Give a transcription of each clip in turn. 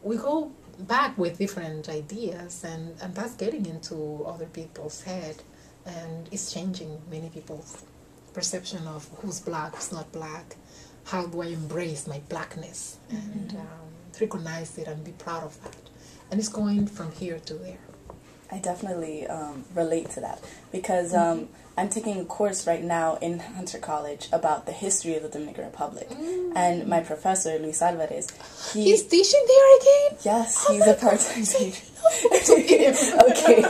we go back with different ideas, and that's getting into other people's head, and it's changing many people's perception of who's black, who's not black. How do I embrace my blackness and recognize it and be proud of that? And it's going from here to there. I definitely relate to that because I'm taking a course right now in Hunter College about the history of the Dominican Republic. And my professor, Luis Alvarez, he's teaching there again? Yes, he's a part-time teacher. Okay.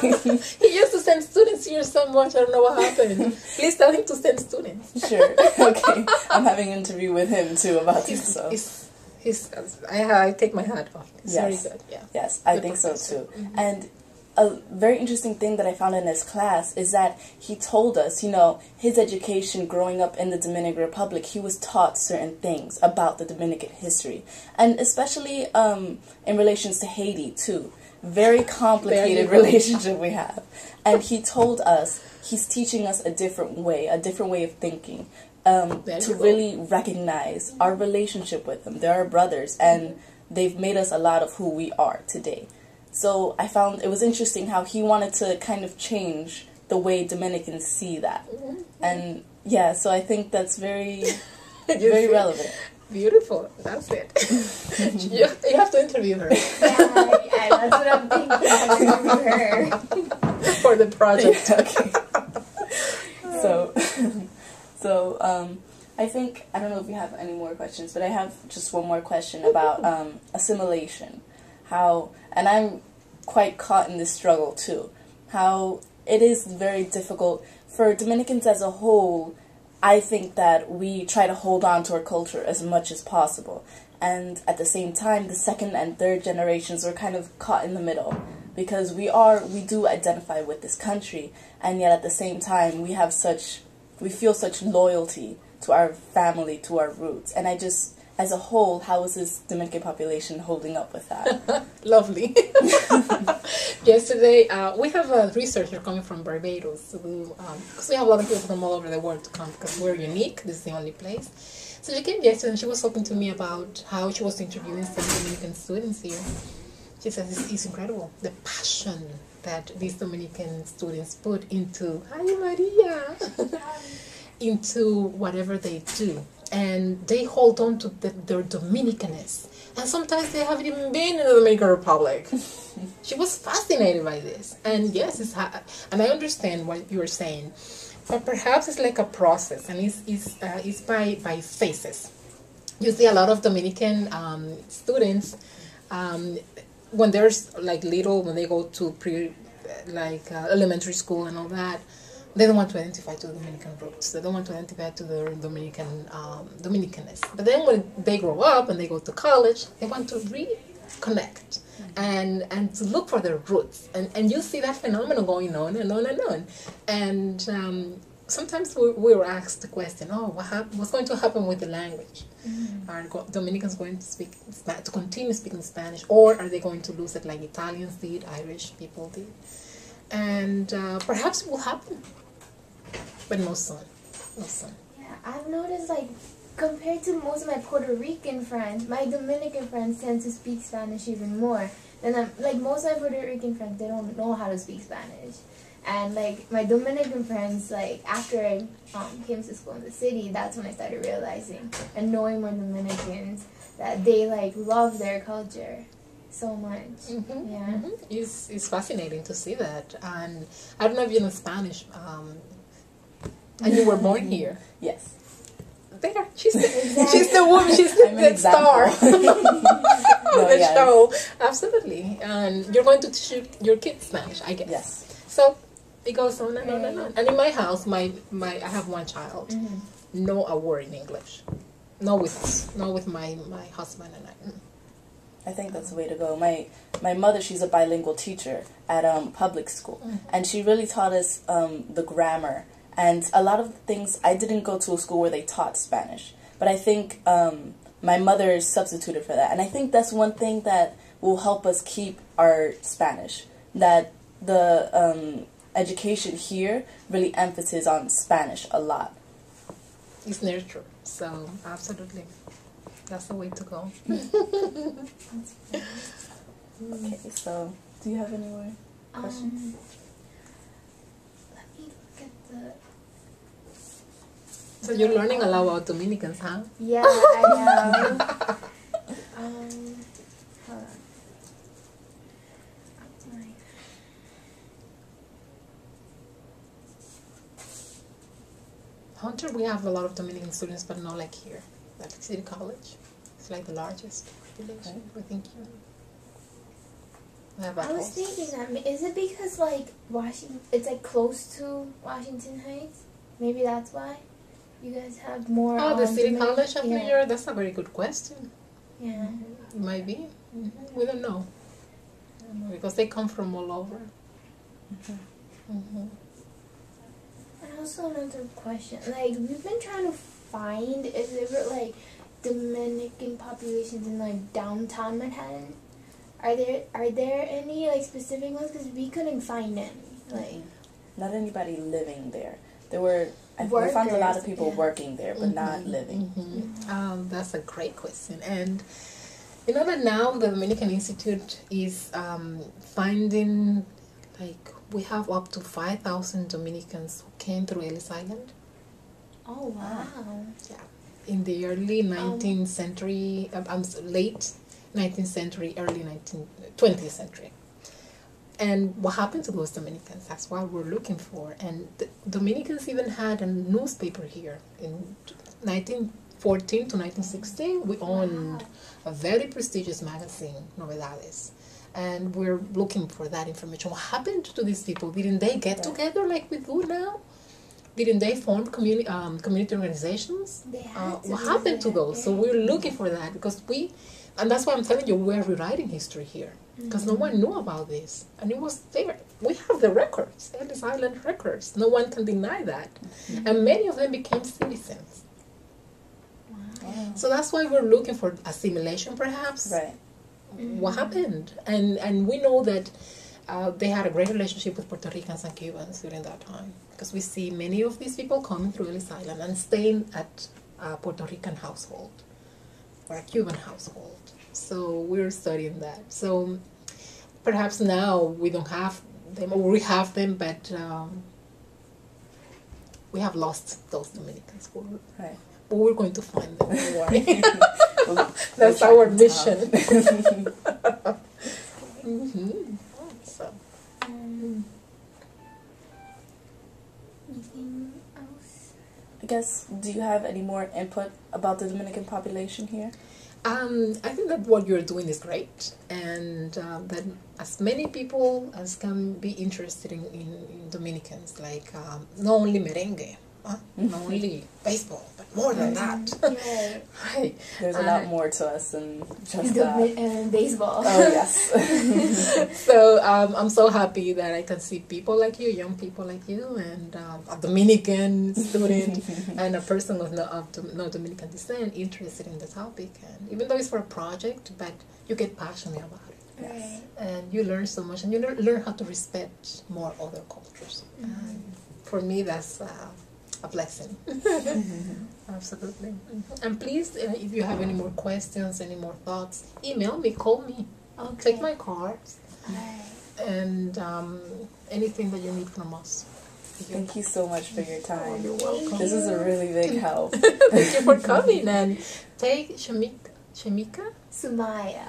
He used to send students here so much, I don't know what happened. Please tell him to send students. Sure, okay. I'm having an interview with him too about this. So. I take my hat off. It's yes. very good, yeah. Yes, I think so too. And a very interesting thing that I found in his class is that he told us, you know, his education growing up in the Dominican Republic, he was taught certain things about the Dominican history. And especially in relations to Haiti, too. Very complicated relationship we have. And he told us he's teaching us a different way of thinking. To really recognize our relationship with them. They're our brothers, and they've made us a lot of who we are today. So I found it was interesting how he wanted to kind of change the way Dominicans see that. And yeah, so I think that's very, very relevant. Beautiful. That's it. you have to interview her. Yeah, that's what I'm thinking. I'll interview her. For the project. Okay. So, I think, I don't know if you have any more questions, but I have just one more question about assimilation. How, and I'm quite caught in this struggle too, how it is very difficult for Dominicans as a whole. I think that we try to hold on to our culture as much as possible. And at the same time, the second and third generations are kind of caught in the middle. Because we do identify with this country, and yet at the same time, we feel such loyalty to our family, to our roots. And I just, as a whole, how is this Dominican population holding up with that? Lovely. Yesterday, we have a researcher coming from Barbados, because we have a lot of people from all over the world to come, because we're unique. This is the only place. So she came yesterday, and she was talking to me about how she was interviewing some Dominican students here. She says it's incredible, the passion that these Dominican students put into, hi Maria, into whatever they do. And they hold on to their Dominicanness. And sometimes they haven't even been in the Dominican Republic. She was fascinated by this. And yes, and I understand what you were saying. But perhaps it's like a process, and it's by phases. You see a lot of Dominican students, when there's like little, when they go to elementary school and all that, they don't want to identify to the Dominican roots. They don't want to identify to their Dominicanness. But then when they grow up and they go to college, they want to reconnect and to look for their roots. And you see that phenomenon going on and on and on. And sometimes we were asked the question, what's going to happen with the language? Are Dominicans going to continue speaking Spanish, or are they going to lose it like Italians did, Irish people did? And perhaps it will happen, but no soon. Yeah, I've noticed, like, compared to most of my Puerto Rican friends, my Dominican friends tend to speak Spanish even more. And like most of my Puerto Rican friends, they don't know how to speak Spanish. And like my Dominican friends, like after I came to school in the city, that's when I started realizing and knowing more Dominicans that they like love their culture so much. Yeah, It's fascinating to see that. And I don't know if you know Spanish. And you were born here. Yes. There, she's the woman. She's the star of the show. Absolutely. And you're going to teach your kids Spanish, I guess. Yes. So it goes on and on and on. And in my house, I have one child. No a word in English. No with us. No with my husband and I. I think that's the way to go. My mother, she's a bilingual teacher at public school, and she really taught us the grammar. And a lot of things, I didn't go to a school where they taught Spanish, but I think my mother substituted for that. And I think that's one thing that will help us keep our Spanish, that the education here really emphasizes on Spanish a lot. It's nurture, so absolutely. That's the way to go. Okay, so do you have any more questions? Let me look at the. So you're learning a lot about Dominicans, huh? Yeah, I am. Hold on. Hunter, we have a lot of Dominican students, but not like here. Like City College. It's like the largest population, I think. I was thinking that is it because like Washington, it's like close to Washington Heights. Maybe that's why you guys have more. Oh, the City College of New yeah. York. That's a very good question. Yeah. It might be. We don't know because they come from all over. And also another question, like we've been trying to find if there were like Dominican populations in like downtown Manhattan. Are there any like specific ones? Because we couldn't find any. Like not anybody living there. There were. We found a lot of people working there, but not living. That's a great question, and you know that now the Dominican Institute is finding like we have up to 5,000 Dominicans who came through Ellis Island. oh wow. Yeah, in the early 19th century, late 19th century, early 20th century. And what happened to those Dominicans? That's what we're looking for. And the Dominicans even had a newspaper here in 1914 to 1916. We owned a very prestigious magazine, Novedades. And we're looking for that information. What happened to these people? Didn't they get together like we do now? Didn't they form community organizations? They had to What happened to those? So we're looking for that because and that's why I'm telling you, we're rewriting history here. Because no one knew about this. And it was there. We have the records, Ellis Island records. No one can deny that. And many of them became citizens. Wow. So that's why we're looking for assimilation, perhaps. Right. What happened? And we know that they had a great relationship with Puerto Ricans and Cubans during that time. Because we see many of these people coming through Ellis Island and staying at a Puerto Rican household or a Cuban household. So we're studying that. So perhaps now we don't have them, or we have them, but we have lost those Dominicans. Right. But we're going to find them. Don't worry. we'll That's our mission. So. Anything else? I guess, do you have any more input about the Dominican population here? I think that what you're doing is great, and that as many people as can be interested in Dominicans, like not only merengue, not only baseball, but more than that. Yeah. Right. There's a lot more to us than just that. And baseball. Oh, yes. So I'm so happy that I can see people like you, young people like you, and a Dominican student and a person of no Dominican descent interested in the topic. And even though it's for a project, but you get passionate about it. Right. And you learn so much, and you learn how to respect more other cultures. And for me, that's a blessing. Absolutely. And please, if you have any more questions, any more thoughts, email me, call me. Okay. Take my cards, Right. and anything that you need from us. Thank you so much for your time. You're welcome. This is a really big help. Thank you for coming, and take Shamika? Sumaya.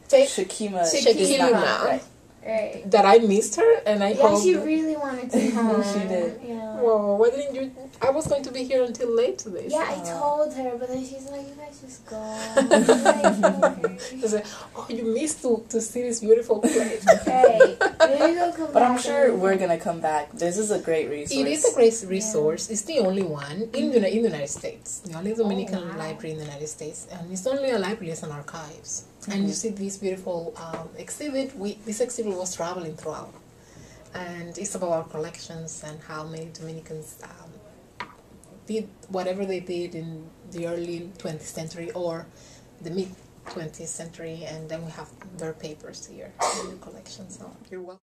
Take Shakima. Shakima. Right. Right. That I missed her, and I Yeah, hope. she really wanted to come. She did. Yeah. Whoa, why didn't you? I was going to be here until late today. Yeah, I told her, but then she's like, "You guys just go." Like, She said, "Oh, you missed to see this beautiful place." hey, maybe they'll come But back. I'm sure we're going to come back. This is a great resource. It is a great resource. It's the only one in the United States. The only Dominican library in the United States, and it's not only a library; it's an archives. And you see this beautiful exhibit. This exhibit was traveling throughout, and it's about our collections and how many Dominicans did whatever they did in the early 20th century or the mid 20th century, and then we have their papers here in the collection. So you're welcome.